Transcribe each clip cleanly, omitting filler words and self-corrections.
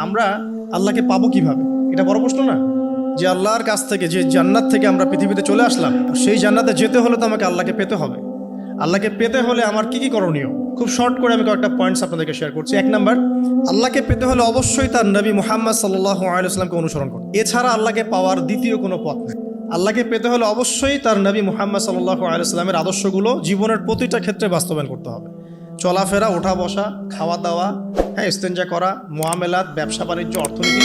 আমরা আল্লাহকে পাবো কিভাবে, এটা বড় প্রশ্ন না? যে আল্লাহর কাছ থেকে, যে জান্নাত থেকে আমরা পৃথিবীতে চলে আসলাম, সেই জান্নাতে যেতে হলে তো আমাকে আল্লাহকে পেতে হবে। আল্লাহকে পেতে হলে আমার কি কি করণীয়, খুব শর্ট করে আমি কয়েকটা পয়েন্টস আপনাদেরকে শেয়ার করছি। 1 নাম্বার, আল্লাহকে পেতে হলে অবশ্যই তার নবী মুহাম্মদ সাল্লাল্লাহু আলাইহি ওয়াসাল্লামকে অনুসরণ করুন। এছাড়া আল্লাহকে পাওয়ার দ্বিতীয় কোনো পথ নেই। আল্লাহকে পেতে হলে অবশ্যই তার নবী মুহাম্মদ সাল্লাল্লাহু আলাইহি ওয়াসাল্লামের আদর্শগুলো জীবনের প্রতিটা ক্ষেত্রে বাস্তবায়ন করতে হবে। চলাফেরা, ওঠা বসা, খাওয়া দাওয়া, ইস্তেঞ্জা করা, মুআমালাত, ব্যবসা বাণিজ্য, অর্থনীতি,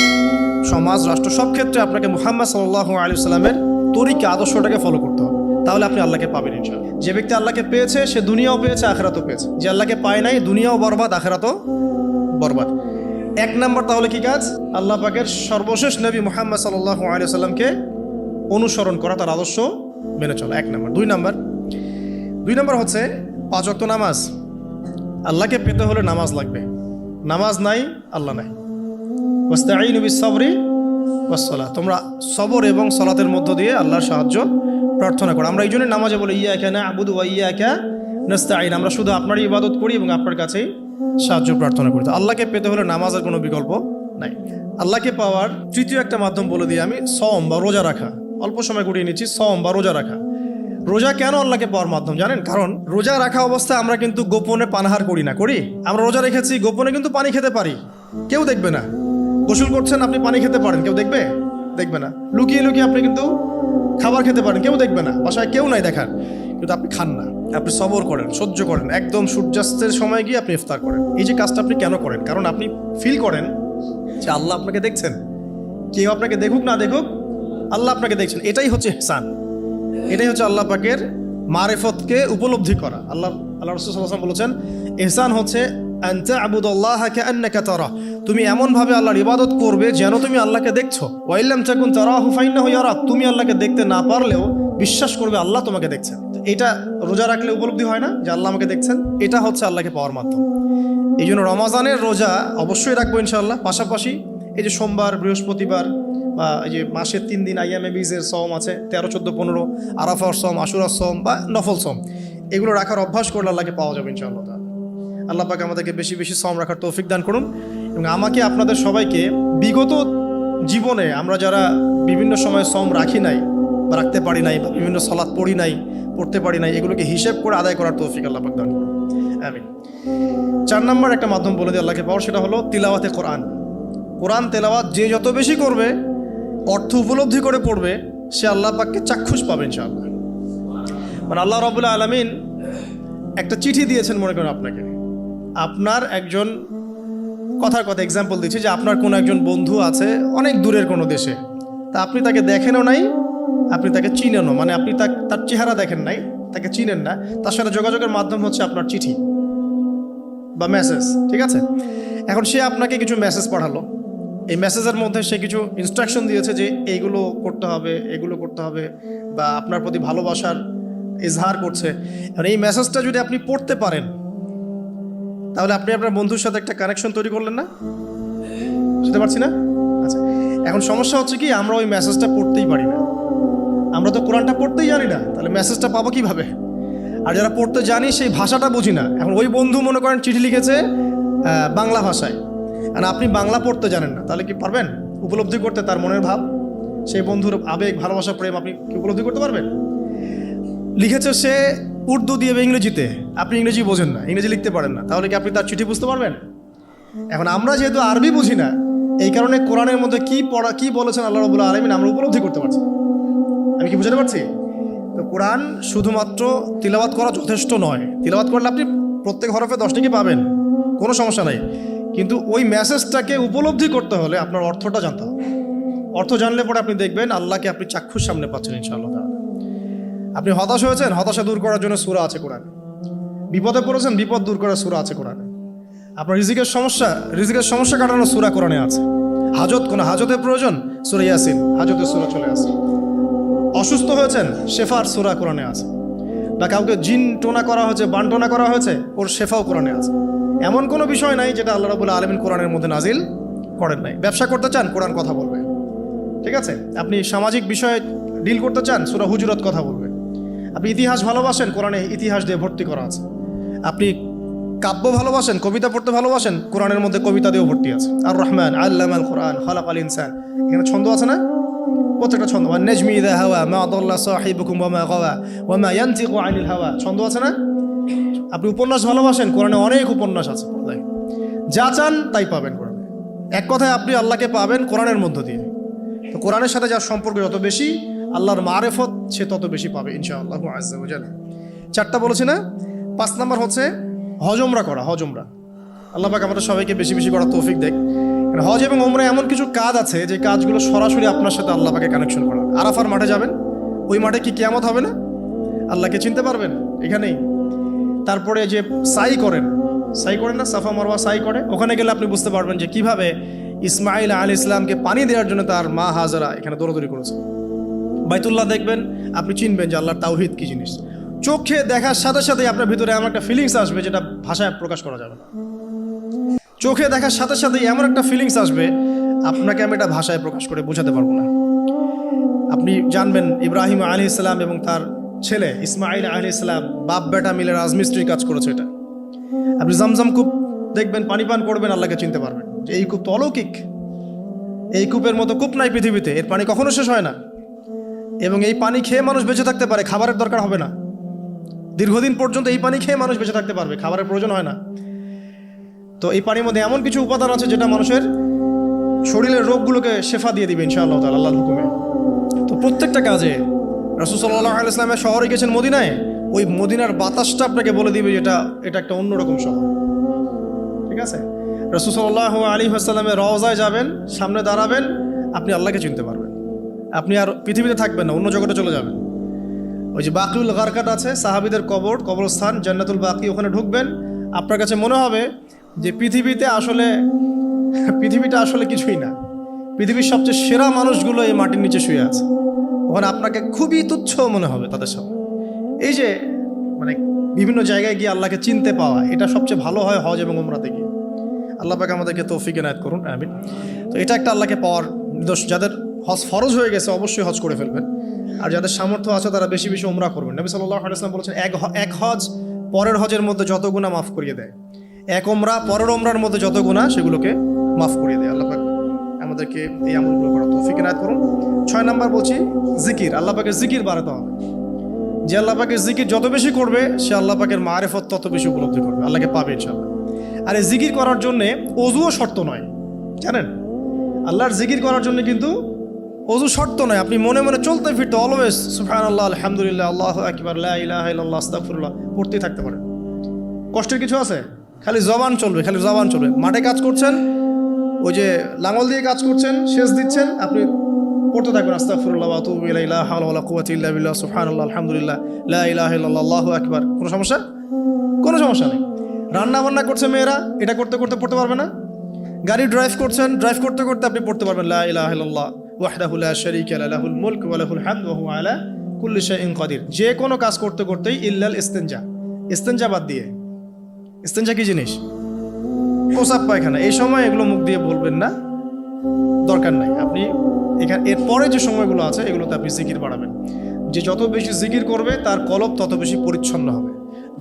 সমাজ, রাষ্ট্র, সব ক্ষেত্রে আপনাকে মুহাম্মদ সাল্লাল্লাহু আলাইহি ওয়াসাল্লামের তরিকা, আদর্শটাকে ফলো করতে হবে। তাহলে আপনি আল্লাহকে পাবেন ইনশাআল্লাহ। যে ব্যক্তি আল্লাহকে পেয়েছে সে দুনিয়াও পেয়েছে, আখিরাতও পেয়েছে। যে আল্লাহকে পায় নাই, দুনিয়াও বরবাদ, আখিরাতও বরবাদ। 1 নাম্বার তাহলে কি কাজ? আল্লাহ পাকের সর্বশেষ নবী মুহাম্মদ সাল্লাল্লাহু আলাইহি ওয়াসাল্লামকে অনুসরণ করা, তার আদর্শ মেনে চলা, 1 নাম্বার। 2 নাম্বার হচ্ছে 5 ওয়াক্ত নামাজ। আল্লাহকে পেতে হলে নামাজ লাগবে। নামাজ নাই, আল্লাহ নাই। ওয়াস্তাঈনু বিস-সাবরি ওয়াস-সালাহ, তোমরা সবর এবং সালাতের মধ্য দিয়ে আল্লাহর সাহায্য প্রার্থনা করো। আমরা এই জন্য নামাজে বলি ইয়াকা না'বুদু ওয়া ইয়াকা নাস্তাঈন, আমরা শুধু আপনারই ইবাদত করি এবং আপনার কাছেই সাহায্য প্রার্থনা করি। তো আল্লাহকে পেতে হলে নামাজের কোনো বিকল্প নাই। আল্লাহকে পাওয়ার তৃতীয় একটা মাধ্যম বলে দিই আমি, সওম বা রোজা রাখা। অল্প সময় গুটিয়ে নিচ্ছি, সওম বা রোজা রাখা। রোজা কেন আল্লাহকে পাওয়ার মাধ্যম জানেন? কারণ রোজা রাখা অবস্থায় আমরা কিন্তু গোপনে পানাহার করি না, করি? আমরা রোজা রেখেছি, গোপনে কিন্তু পানি খেতে পারি, কেউ দেখবে না। গোসল করছেন, আপনি পানি খেতে পারেন, কেউ দেখবে? দেখবে না। লুকিয়ে লুকিয়ে আপনি কিন্তু খাবার খেতে পারেন, কেউ দেখবে না, বাসায় কেউ নাই দেখার, কিন্তু আপনি খান না। আপনি সবর করেন, সহ্য করেন, একদম সূর্যাস্তের সময় গিয়ে আপনি ইফতার করেন। এই যে কাজটা আপনি কেন করেন? কারণ আপনি ফিল করেন যে আল্লাহ আপনাকে দেখছেন। কেউ আপনাকে দেখুক না দেখুক, আল্লাহ আপনাকে দেখছেন। এটাই হচ্ছে ইহসান, এটাই হচ্ছে আল্লাহ পাকের মারিফতকে উপলব্ধি করা। আল্লাহ রাসূল সাল্লাল্লাহু আলাইহি ওয়াসাল্লাম বলেছেন, ইহসান হচ্ছে আন তা'বুদাল্লাহা কাআন্নাকা তারা, তুমি এমনভাবে আল্লাহর ইবাদত করবে যেন তুমি আল্লাহকে দেখছো। ওয়া ইল্লাম তাকুন তারাহু ফাইন্নাহু ইয়ারাক, তুমি আল্লাহকে দেখতে না পারলেও বিশ্বাস করবে আল্লাহ তোমাকে দেখছেন। এটা রোজা রাখলে উপলব্ধি হয় না যে আল্লাহ আমাকে দেখছেন? এটা হচ্ছে আল্লাহকে পাওয়ার মাধ্যম। এই জন্য রমাজানের রোজা অবশ্যই রাখবো ইনশাআল্লাহ। পাশাপাশি এই যে সোমবার, বৃহস্পতিবার, বা এই যে মাসের 3 দিন আইয়ামে বীজের সওম আছে, 13, 14, 15, আরাফার সওম, আশুরার সওম বা নফল সওম, এগুলো রাখার অভ্যাস করলে আল্লাহকে পাওয়া যাবে ইনশাআল্লাহ। আল্লাহ পাক আমাদেরকে বেশি বেশি সওম রাখার তৌফিক দান করুন। এবং আমাকে, আপনাদের সবাইকে বিগত জীবনে আমরা যারা বিভিন্ন সময় সওম রাখি নাই বা রাখতে পারি নাই, বা বিভিন্ন সালাত পড়ি নাই, পড়তে পারি নাই, এগুলোকে হিসেব করে আদায় করার তৌফিক আল্লাহ পাক দান করুন, আমিন। 4 নাম্বার একটা মাধ্যম বলে দিই আল্লাহকে পাওয়ার, সেটা হলো তিলাওয়াতে কোরআন। কোরআন তেলাওয়াত যে যত বেশি করবে, অর্থ উপলব্ধি করে পড়বে, সে আল্লাহ পাককে চাক্ষুষ পাবে ইনশাআল্লাহ। মানে আল্লাহ রাব্বুল আলামিন একটা চিঠি দিয়েছেন, মনে করেন আপনাকে, আপনার একজন, কথার কথা এক্সাম্পল দিচ্ছি, যে আপনার কোনো একজন বন্ধু আছে অনেক দূরের কোনো দেশে, তা আপনি তাকে দেখেনও নাই, আপনি তাকে চিনেনও, মানে আপনি তার চেহারা দেখেন নাই, তাকে চিনেন না, তার সাথে যোগাযোগের মাধ্যম হচ্ছে আপনার চিঠি বা মেসেজ, ঠিক আছে? এখন সে আপনাকে কিছু মেসেজ পাঠালো, এই মেসেজের মধ্যে সে কিছু ইনস্ট্রাকশন দিয়েছে যে এইগুলো করতে হবে, এগুলো করতে হবে, বা আপনার প্রতি ভালোবাসার ইজহার করছে। এখন এই মেসেজটা যদি আপনি পড়তে পারেন, তাহলে আপনি আপনার বন্ধুর সাথে একটা কানেকশন তৈরি করলেন না? বুঝতে পারছি না? আচ্ছা, এখন সমস্যা হচ্ছে কি, আমরা ওই মেসেজটা পড়তেই পারি না। আমরা তো কোরআনটা পড়তেই জানি না, তাহলে মেসেজটা পাবো কিভাবে? আর যারা পড়তে জানি সেই ভাষাটা বুঝি না। এখন ওই বন্ধু মনে করেন চিঠি লিখেছে বাংলা ভাষায়, আর আপনি বাংলা পড়তে জানেন না, তাহলে কি পারবেন উপলব্ধি করতে তার মনের ভাব, সেই বন্ধুর আবেগ, ভালোবাসা, প্রেম আপনি কি উপলব্ধি করতে পারবেন? লিখেছে সে উর্দু দিয়ে বা ইংরেজিতে, আপনি ইংরেজি বোঝেন না, ইংরেজি লিখতে পারেন না, তাহলে কি আপনি তার চিঠি বুঝতে পারবেন? এখন আমরা যেহেতু আরবি বুঝি না, এই কারণে কোরআনের মধ্যে কি বলেছেন আল্লাহ রাব্বুল আলামিন আমরা উপলব্ধি করতে পারছি। আমি কি বুঝতে পারছি? তো কোরআন শুধুমাত্র তিলাওয়াত করা যথেষ্ট নয়। তিলাওয়াত করলে আপনি প্রত্যেক হরফে 10 টাকা পাবেন, কোনো সমস্যা নাই, কিন্তু ওই মেসেজটাকে উপলব্ধি করতে হলে আপনার অর্থটা জানতে হবে। অর্থ জানলে পরে আপনি দেখবেন আল্লাহকে আপনি চাক্ষুষ সামনে পাচ্ছেন ইনশাআল্লাহ। আপনি হতাশ হয়েছেন, হতাশা দূর করার জন্য সূরা আছে কোরআনে। বিপদে পড়েছেন, বিপদ দূর করার সূরা আছে কোরআনে। আপনার রিজিকের সমস্যা কাটানোর সূরা কোরআনে আছে। হাজতের প্রয়োজন, সূরা ইয়াসিন, হাজতের সূরা চলে আসে। অসুস্থ হয়েছেন, শেফার সূরা কোরআনে আছে। বা কাউকে জিন টোনা করা হয়েছে, বানটোনা করা হয়েছে, ওর শেফাও কোরআনে আছে। এমন কোনো বিষয় নাই যেটা আল্লাহ রাব্বুল আলামিন কোরআনের মধ্যে নাজিল করেন নাই। ব্যবসা করতে চান, কোরআন কথা বলবে, ঠিক আছে? আপনি সামাজিক বিষয়ে ডিল করতে চান, সূরা হুজুরাত কথা বলবে। আপনি ইতিহাস ভালোবাসেন, কোরআনে ইতিহাস দিয়ে ভর্তি করা আছে। আপনি কাব্য ভালোবাসেন, কবিতা পড়তে ভালোবাসেন, কোরআনের মধ্যে কবিতা দিয়েও ভর্তি আছে। আর রহমান আল্লামাল কোরআন খালাকাল ইনসান, এখানে ছন্দ আছে না? প্রত্যেকটা ছন্দ। ওয়ান নাজমি ইযা হাওয়া মা দাল্লা সাহিবুকুম ওয়া মা গাওয়া ওয়া মা ইয়ানতিকু আনিল হাওয়া, ছন্দ আছে না? আপনি উপন্যাস ভালোবাসেন, কোরআনে অনেক উপন্যাস আছে। যা চান তাই পাবেন কোরআনে। এক কথায় আপনি আল্লাহকে পাবেন কোরআনের মধ্য দিয়ে। তো কোরআনের সাথে যার সম্পর্ক যত বেশি, আল্লাহর মারেফত সে তত বেশি পাবে ইনশাআল্লাহু আজ্জা ওয়া জাল। 4টা বলেছি না? 5 নাম্বার হচ্ছে হজ উমরা করা। হজ উমরা আল্লাহ পাক আমাদের সবাইকে বেশি বেশি করার তৌফিক দেয়। হজ এবং উমরা এমন কিছু কাজ আছে যে কাজগুলো সরাসরি আপনার সাথে আল্লাহ পাকে কানেকশন করা। আরাফার মাঠে যাবেন, ওই মাঠে কি কিয়ামত হবে না? আল্লাহকে চিনতে পারবেন এখানেই। তারপরে যে সাই করেন না, সাফা মারওয়া সাই করে, ওখানে গেলে আপনি বুঝতে পারবেন যে কিভাবে ইসমাইল আলাইহিস ইসলামকে পানি দেওয়ার জন্য তার মা হাজারা এখানে দৌড়দৌড়ি করেছে। বাইতুল্লাহ দেখবেন, আপনি চিনবেন যে আল্লাহর তাওহীদ কি জিনিস। চোখে দেখার সাথে সাথেই আপনার ভিতরে এমন একটা ফিলিংস আসবে যেটা ভাষায় প্রকাশ করা যাবে না। চোখে দেখার সাথে সাথেই এমন একটা ফিলিংস আসবে, আপনাকে আমি এটা ভাষায় প্রকাশ করে বোঝাতে পারবো না। আপনি জানবেন ইব্রাহিম আলাইহিস সালাম এবং তার ছেলে ইসমাইল আলাইহিস সালাম বাপ বেটা মিলে রাজমিস্ত্রির কাজ করেছে। এটা আপনি জামজাম কূপ দেখবেন, পানি পান করবেন, আল্লাহকে চিনতে পারবেন যে এই কূপ তো অলৌকিক। এই কূপের মতো কূপ নাই পৃথিবীতে, এর পানি কখনো শেষ হয় না, এবং এই পানি খেয়ে মানুষ বেঁচে থাকতে পারে, খাবারের দরকার হবে না। দীর্ঘদিন পর্যন্ত এই পানি খেয়ে মানুষ বেঁচে থাকতে পারবে, খাবারের প্রয়োজন হয় না। তো এই পানির মধ্যে এমন কিছু উপাদান আছে যেটা মানুষের শরীরের রোগগুলোকে শেফা দিয়ে দিবে ইনশাআল্লাহ তাআলা আল্লাহর হুকুমে। তো প্রত্যেকটা কাজে রাসূল সাল্লাল্লাহু আলাইহি ওয়াসাল্লাম শহরে গেছেন মদিনায়, ওই মদিনার বাতাসটা আপনাকে বলে দিবে এটা একটা অন্যরকম শহর। ঠিক আছে? রাসূল সাল্লাল্লাহু আলাইহি ওয়াসাল্লামের রওজায় যাবেন, সামনে দাঁড়াবেন, আপনি আল্লাহকে চিনতে পারবেন। আপনি আর পৃথিবীতে থাকবেন না, অন্য জগতে চলে যাবেন। ওই যে বাকিউল গারকাত আছে, সাহাবীদের কবরস্থান জান্নাতুল বাকি, ওখানে ঢুকবেন, আপনার কাছে মনে হবে যে পৃথিবীটা আসলে কিছুই না। পৃথিবীর সবচেয়ে সেরা মানুষগুলো এই মাটির নিচে শুয়ে আছে, ওখানে আপনাকে খুবই তুচ্ছ মনে হবে তাদের সামনে। এই যে মানে বিভিন্ন জায়গায় গিয়ে আল্লাহকে চিনতে পাওয়া, এটা সবচেয়ে ভালো হয় হজ এবং উমরাতে গিয়ে। আল্লাহ পাক আমাদেরকে তৌফিক এনায়েত করুন, আমিন। তো এটা একটা আল্লাহকে পাওয়ার নিদর্শন। যাদের হজ ফরজ হয়ে গেছে অবশ্যই হজ করে ফেলবেন, আর যাদের সামর্থ্য আছে তারা বেশি বেশি উমরা করবেন। নবী সাল্লাল্লাহু আলাইহি ওয়াসাল্লাম বলেছেন, এক হজ পরের হজের মধ্যে যত গুনাহ মাফ করিয়ে দেয়, এক উমরা পরের উমরার মধ্যে যত গুনাহ সেগুলোকে মাফ করিয়ে দেয়। আল্লাহ পাক আমাদেরকে এই আমলগুলো করার তৌফিক এনায়েত করুন। 6 নাম্বার বলছি জিকির। আল্লাহ পাকের জিকির বাড়াতে হবে। যে আল্লাহ পাকের জিকির যত বেশি করবে, সে আল্লাহ পাকের মারেফত তত বেশি উপলব্ধি করবে, আল্লাহকে পাবে ইনশাআল্লাহ। আর এই জিকির করার জন্যে অজুও শর্ত নয়, জানেন? আল্লাহর জিকির করার জন্য কিন্তু অজু শর্ত নয়। আপনি মনে মনে চলতে ফিরতে অলওয়েজ সুবহানাল্লাহ, আলহামদুলিল্লাহ, আল্লাহু আকবার, লা ইলাহা ইল্লাল্লাহ, আস্তাগফিরুল্লাহ পড়তেই থাকতে পারেন। কষ্টের কিছু আছে? খালি জবান চলবে। মাঠে কাজ করছেন, ওই যে লাঙল দিয়ে কাজ করছেন, সেচ দিচ্ছেন, আপনি পড়তে থাকবেন আস্তাগফিরুল্লাহ ওয়া আতুবু ইলাইহি, লা হাওলা ওয়ালা কুওয়াতা ইল্লা বিল্লাহ, সুবহানাল্লাহ, আলহামদুলিল্লাহ, লা ইলাহা ইল্লাল্লাহ, আল্লাহু আকবার। কোনো সমস্যা নেই। রান্না বান্না করছে মেয়েরা, এটা করতে করতে পড়তে পারবে না? গাড়ি ড্রাইভ করতে করতে আপনি পড়তে পারবেন লা ইলাহা ইল্লাল্লাহ ওয়াহদাহু লা শারীকা লাহু, লাহুল মুলকু ওয়া লাহুল হামদু ওয়া হুয়া আলা কুল্লি শাইইন কাদির। যে কোনো কাজ করতে করতেই ইল্লাল ইস্তেনজা বাদ দিয়ে। ইস্তেনজা কি জিনিস? প্রসাব পায়খানা। এই সময় এগুলো মুখ দিয়ে বলবেন না, দরকার নাই। আপনি এখানে এরপরে যে সময়গুলো আছে এগুলোতে আপনি জিকির বাড়াবেন। যে যত বেশি জিকির করবে তার কলব তত বেশি পরিচ্ছন্ন হবে।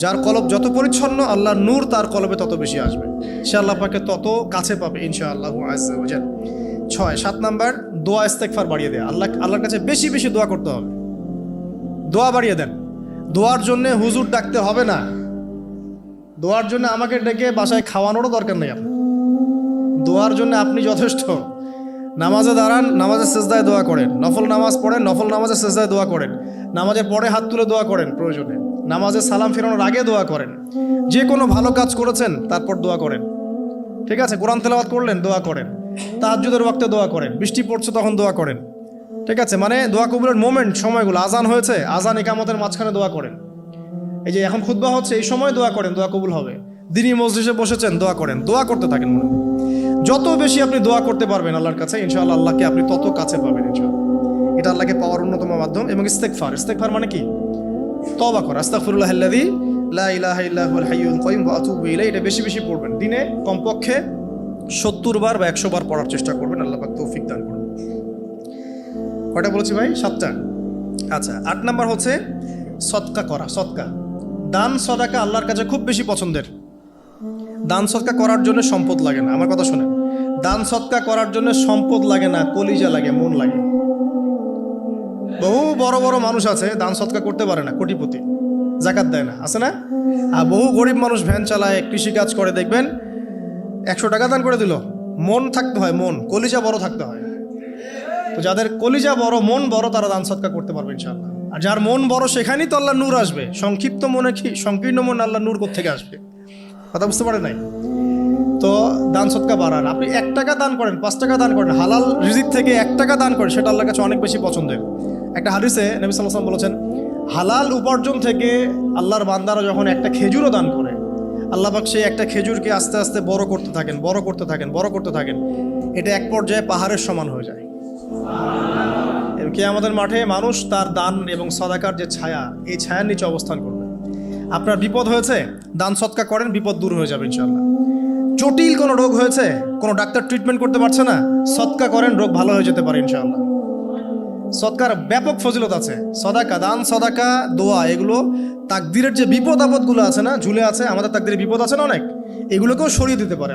যার কলব যত পরিচ্ছন্ন, আল্লাহর নূর তার কলবে তত বেশি আসবে, সে আল্লাহ পাকে তত কাছে পাবে ইনশাআল্লাহু আজ্জা ওয়া জাল। 7 নাম্বার দোয়া ইস্তেগফার বাড়িয়ে দেয়। আল্লাহর কাছে বেশি বেশি দোয়া করতে হবে। দোয়া বাড়িয়ে দেন। দোয়ার জন্য হুজুর ডাকতে হবে না, দোয়ার জন্য আমাকে ডেকে বাসায় খাওয়ানোরও দরকার নেই। আপনার দোয়ার জন্য আপনি যথেষ্ট। নামাজে দাঁড়ান, নামাজের সেজদায় দোয়া করেন। নফল নামাজ পড়েন, নফল নামাজের সেজদায় দোয়া করেন। নামাজের পরে হাত তুলে দোয়া করেন প্রয়োজনে। নামাজে সালাম ফেরানোর আগে দোয়া করেন। যে কোনো ভালো কাজ করেছেন তারপর দোয়া করেন। ঠিক আছে? কোরআন তেলাওয়াত করলেন, দোয়া করেন। তাহাজ্জুদের ওয়াক্তে দোয়া করেন। বৃষ্টি পড়ছে তখন দোয়া করেন। ঠিক আছে? মানে দোয়া কবুলের মোমেন্ট, সময়গুলো, আজান হয়েছে, আজান ইকামতের মাঝখানে দোয়া করেন। এই যে এখন খুতবা হচ্ছে, এই সময় দোয়া করেন, দোয়া কবুল হবে। দিনী মজলিসে বসেছেন, দোয়া করেন, দোয়া করতে থাকেন। মনে যত বেশি আপনি দোয়া করতে পারবেন আল্লাহর কাছে, ইনশাআল্লাহ আল্লাহকে আপনি তত কাছে পাবেন ইনশাআল্লাহ। এটা আল্লাহকে পাওয়ার অন্যতম মাধ্যম। এবং ইস্তেগফার মানে কি? তওবা করা। আস্তাগফিরুল্লাহাল্লাযী লা ইলাহা ইল্লা হুয়াল হাইয়ুল কাইয়ুম ওয়া আতুবু ইলাইহি। এটা বেশি বেশি পড়বেন। দিনে কমপক্ষে 70 বার বা 100 বার পড়ার চেষ্টা করবেন। আল্লাহ পাক তৌফিক দান করুন। কয়টা বলেছি ভাই? 7টা। আচ্ছা, 8 নাম্বার হচ্ছে সদকা করা। সদকা, দান সদাকা আল্লাহর কাছে খুব বেশি পছন্দের। দান সৎকা করার জন্য সম্পদ লাগে না, আমার কথা শোনেন। দান সৎকা করার জন্য সম্পদ লাগে না, কলিজা লাগে, মন লাগে। বহু বড় বড় মানুষ আছে দান সৎকা করতে পারে না, কোটিপতি, জাকাত দেয় না, আছে না? আর বহু গরিব মানুষ ভ্যান চালায়, কৃষিকাজ করে, দেখবেন 100 টাকা দান করে দিল। মন থাকতে হয়, মন, কলিজা বড় থাকতে হয়। তো যাদের কলিজা বড়, মন বড়, তারা দান সৎকা করতে পারবে ইনশাআল্লাহ। আর যার মন বড়, সেখানেই তো আল্লাহ নূর আসবে। সংক্ষিপ্ত মনে কি, সংকীর্ণ মন, আল্লাহ নূর কোত্থেকে আসবে? কথা বুঝতে পারে নাই? তো দান সৎকা বাড়ান। আপনি 1 টাকা দান করেন, 5 টাকা দান করেন, হালাল রিজিক থেকে 1 টাকা দান করেন, সেটা আল্লাহর কাছে অনেক বেশি পছন্দের। একটা হাদিসে নবী সাল্লাল্লাহু আলাইহি ওয়াসাল্লাম বলেছেন, হালাল উপার্জন থেকে আল্লাহর বান্দারা যখন একটা খেজুরও দান করে, আল্লাহ পাক সেই একটা খেজুরকে আস্তে আস্তে বড় করতে থাকেন, বড় করতে থাকেন, বড় করতে থাকেন। এটা এক পর্যায়ে পাহাড়ের সমান হয়ে যায়। কিয়ামতের মাঠে মানুষ তার দান এবং সদাকার যে ছায়া, এই ছায়ার নিচে অবস্থান করবে। আপনার বিপদ হয়েছে, দান সৎকা করেন, বিপদ দূর হয়ে যাবে ইনশাআল্লাহ। জটিল কোনো রোগ হয়েছে, কোনো ডাক্তার ট্রিটমেন্ট করতে পারছে না, সৎকা করেন, রোগ ভালো হয়ে যেতে পারে ইনশাআল্লাহ। সৎকার ব্যাপক ফজিলত আছে। সদাকা, দান সদাকা, দোয়া, এগুলো তাকদিরের যে বিপদ আপদগুলো আছে না, ঝুলে আছে, আমাদের তাকদিরে বিপদ আছে না অনেক, এগুলোকেও সরিয়ে দিতে পারে।